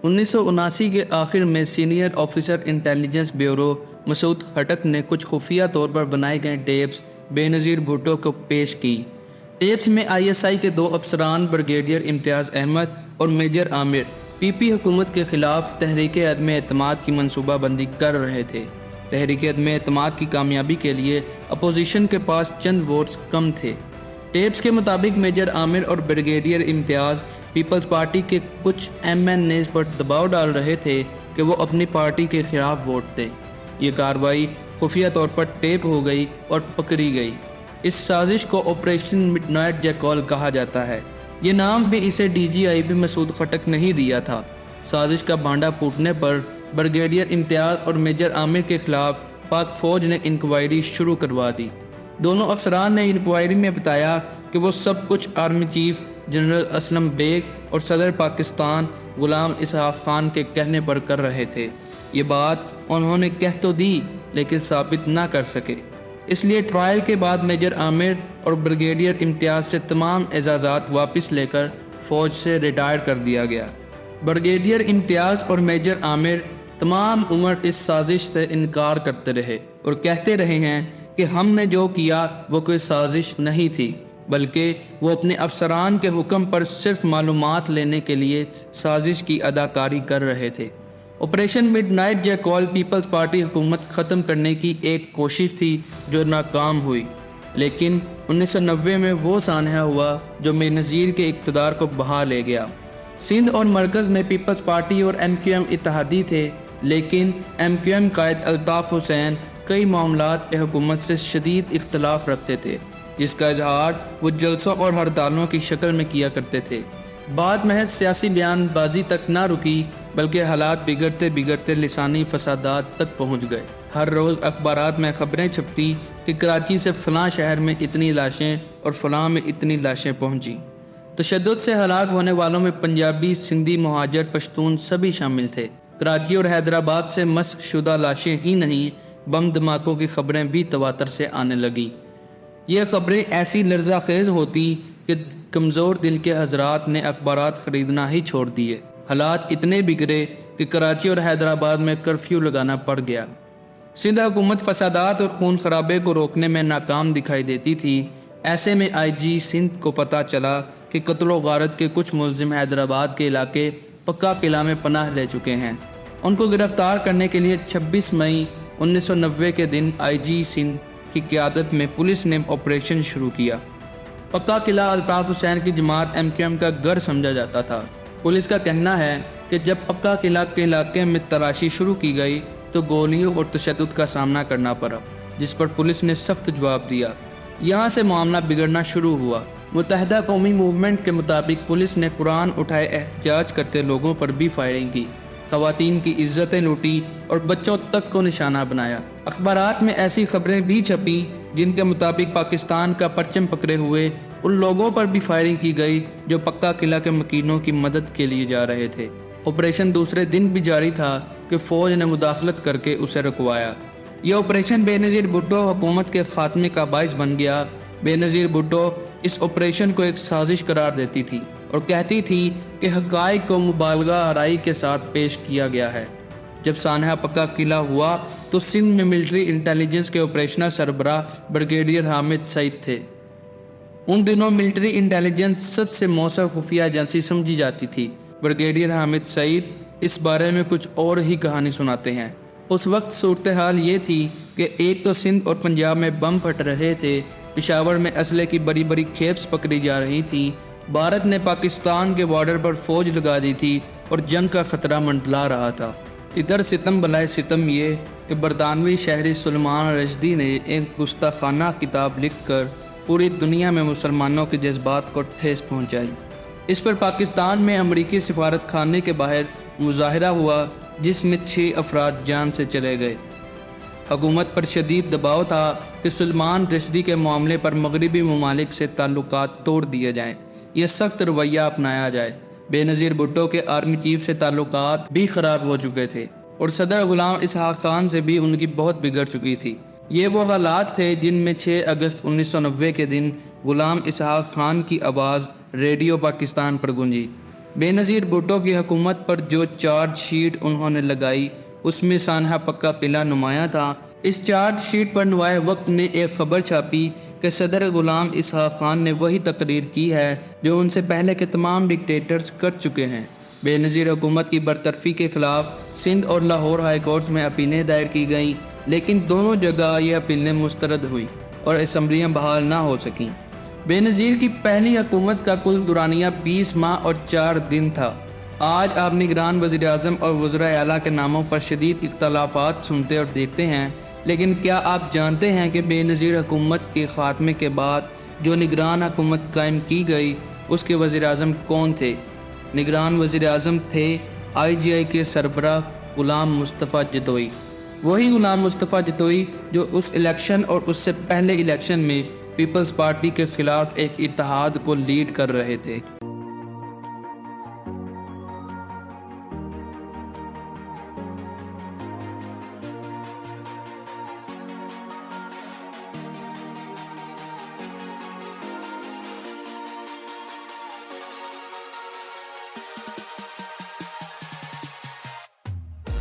1979 کے آخر میں سینئر آفیسر انٹیلیجنس بیورو مسعود خٹک نے کچھ خفیہ طور پر بنائے گئے ٹیپس بے نظیر بھٹو کو پیش کی۔ ٹیپس میں ISI کے 2 افسران بریگیڈیئر امتیاز احمد اور میجر عامر PP حکومت کے خلاف تحریک عدم اعتماد کی منصوبہ بندی کر رہے تھے۔ تحریک عدم اعتماد کی کامیابی کے لیے اپوزیشن کے پاس چند ووٹس کم تھے۔ ٹیپس کے مطابق میجر عامر اور بریگیڈیئر امتیاز پیپلز پارٹی کے کچھ MNAs پر دباؤ ڈال رہے تھے کہ وہ اپنی پارٹی کے خلاف ووٹ دیں۔ یہ کارروائی خفیہ طور پر ٹیپ ہو گئی اور پکڑی گئی۔ اس سازش کو آپریشن مڈ نائٹ جیکال کہا جاتا ہے۔ یہ نام بھی اسے DGIB مسعود خٹک نہیں دیا تھا۔ سازش کا بھانڈا پھوٹنے پر بریگیڈیئر امتیاز اور میجر عامر کے خلاف پاک فوج نے انکوائری شروع کروا دی۔ دونوں افسران نے انکوائری میں بتایا کہ وہ سب کچھ army chief general Aslam Beg اور صدر پاکستان غلام اسحاق خان کے کہنے پر کر رہے تھے۔ یہ بات انہوں نے کہہ تو دی لیکن ثابت نہ کر سکے، اس لیے ٹرائل کے بعد میجر عامر اور بریگیڈیئر امتیاز سے تمام اعزازات واپس لے کر فوج سے ریٹائر کر دیا گیا۔ بریگیڈیئر امتیاز اور میجر عامر تمام عمر اس سازش سے انکار کرتے رہے اور کہتے رہے ہیں کہ ہم نے جو کیا وہ کوئی سازش نہیں تھی، بلکہ وہ اپنے افسران کے حکم پر صرف معلومات لینے کے لیے سازش کی اداکاری کر رہے تھے۔ Operation Midnight Jackal Peoples Party حکومت ختم کرنے کی ایک کوشش تھی جو ناکام ہوئی، لیکن 1990 میں وہ سانحہ ہوا جو بے نظیر کے اقتدار کو بہا لے گیا۔ سندھ اور مرکز میں پیپلز پارٹی اور MQM اتحادی تھے، لیکن MQM قائد الطاف حسین کئی معاملات پہ حکومت سے شدید اختلاف رکھتے تھے، جس کا اظہار وہ جلسوں اور ہڑتالوں کی شکل میں کیا کرتے تھے۔ بات محض سیاسی بیان بازی تک نہ رکی، بلکہ حالات بگڑتے بگڑتے لسانی فسادات تک پہنچ گئے۔ ہر روز اخبارات میں خبریں چھپتی کہ کراچی سے فلاں شہر میں اتنی لاشیں اور فلاں میں اتنی لاشیں پہنچی۔ تشدد سے ہلاک ہونے والوں میں پنجابی، سندھی، مہاجر، پشتون سبھی شامل تھے۔ کراچی اور حیدرآباد سے مسخ شدہ لاشیں ہی نہیں، بم دھماکوں کی خبریں بھی تواتر سے آنے لگیں۔ یہ خبریں ایسی لرزہ خیز ہوتی کہ کمزور دل کے حضرات نے اخبارات خریدنا ہی چھوڑ دیے۔ حالات اتنے بگڑے کہ کراچی اور حیدرآباد میں کرفیو لگانا پڑ گیا۔ سندھ حکومت فسادات اور خون خرابے کو روکنے میں ناکام دکھائی دیتی تھی۔ ایسے میں IG سندھ کو پتہ چلا کہ قتل و غارت کے کچھ ملزم حیدرآباد کے علاقے پکا قلعہ میں پناہ لے چکے ہیں۔ ان کو گرفتار کرنے کے لیے 26 مئی 1990 کے دن IG سندھ کی قیادت میں پولیس نے آپریشن شروع کیا۔ پکا قلعہ الطاف حسین کی جماعت MQM کا گڑھ سمجھا جاتا تھا۔ پولیس کا کہنا ہے کہ جب پکا قلعہ کے علاقے میں تلاشی شروع کی گئی تو گولیوں اور تشدد کا سامنا کرنا پڑا، جس پر پولیس نے سخت جواب دیا۔ یہاں سے معاملہ بگڑنا شروع ہوا۔ متحدہ قومی موومنٹ کے مطابق پولیس نے قرآن اٹھائے احتجاج کرتے لوگوں پر بھی فائرنگ کی، خواتین کی عزتیں لوٹی اور بچوں تک کو نشانہ بنایا۔ اخبارات میں ایسی خبریں بھی چھپیں جن کے مطابق پاکستان کا پرچم پکڑے ہوئے ان لوگوں پر بھی فائرنگ کی گئی جو پکا قلعہ کے مکینوں کی مدد کے لیے جا رہے تھے۔ آپریشن دوسرے دن بھی جاری تھا کہ فوج نے مداخلت کر کے اسے رکوایا۔ یہ آپریشن بے نظیر بھٹو حکومت کے خاتمے کا باعث بن گیا۔ بے نظیر بھٹو اس آپریشن کو ایک سازش قرار دیتی تھی اور کہتی تھی کہ حقائق کو مبالغہ آرائی کے ساتھ پیش کیا گیا ہے۔ جب سانحہ پکا قلعہ ہوا تو سندھ میں ملٹری انٹیلیجنس کے آپریشنل سربراہ بریگیڈیئر حامد سعید تھے۔ ان دنوں ملٹری انٹیلیجنس سب سے مؤثر خفیہ ایجنسی سمجھی جاتی تھی۔ بریگیڈیئر حامد سعید اس بارے میں کچھ اور ہی کہانی سناتے ہیں۔ اس وقت صورتحال یہ تھی کہ ایک تو سندھ اور پنجاب میں بم پھٹ رہے تھے، پشاور میں اسلحے کی بڑی بڑی کھیپس پکڑی جا رہی تھی، بھارت نے پاکستان کے بارڈر پر فوج لگا دی تھی اور جنگ کا خطرہ منڈلا رہا تھا۔ ادھر ستم بلائے ستم یہ کہ برطانوی شہری سلمان رشدی نے ایک گستاخانہ کتاب لکھ کر پوری دنیا میں مسلمانوں کے جذبات کو ٹھیس پہنچائی۔ اس پر پاکستان میں امریکی سفارت خانے کے باہر مظاہرہ ہوا جس میں 6 افراد جان سے چلے گئے۔ حکومت پر شدید دباؤ تھا کہ سلمان رشدی کے معاملے پر مغربی ممالک سے تعلقات توڑ دیے جائیں، یہ سخت رویہ اپنایا جائے۔ بے نظیر بھٹو کے آرمی چیف سے تعلقات بھی خراب ہو چکے تھے اور صدر غلام اسحاق خان سے بھی ان کی بہت بگڑ چکی تھی۔ یہ وہ حالات تھے جن میں 6 اگست 1990 کے دن غلام اسحاق خان کی آواز ریڈیو پاکستان پر گونجی۔ بے نظیر بھٹو کی حکومت پر جو چارج شیٹ انہوں نے لگائی اس میں سانحہ پکا قلعہ نمایاں تھا۔ اس چارج شیٹ پر نوائے وقت نے ایک خبر چھاپی کہ صدر غلام اسحاق خان نے وہی تقریر کی ہے جو ان سے پہلے کے تمام ڈکٹیٹرز کر چکے ہیں۔ بے نظیر حکومت کی برطرفی کے خلاف سندھ اور لاہور ہائی کورٹس میں اپیلیں دائر کی گئیں، لیکن دونوں جگہ یہ اپیلیں مسترد ہوئیں اور اسمبلیاں بحال نہ ہو سکیں۔ بے نظیر کی پہلی حکومت کا کل دورانیہ 20 ماہ اور 4 دن تھا۔ آج آپ نگران وزیر اعظم اور وزراء اعلیٰ کے ناموں پر شدید اختلافات سنتے اور دیکھتے ہیں، لیکن کیا آپ جانتے ہیں کہ بے نظیر حکومت کے خاتمے کے بعد جو نگران حکومت قائم کی گئی اس کے وزیر اعظم کون تھے؟ نگران وزیر اعظم تھے IGI کے سربراہ غلام مصطفیٰ جتوئی، وہی غلام مصطفیٰ جتوئی جو اس الیکشن اور اس سے پہلے الیکشن میں پیپلز پارٹی کے خلاف ایک اتحاد کو لیڈ کر رہے تھے۔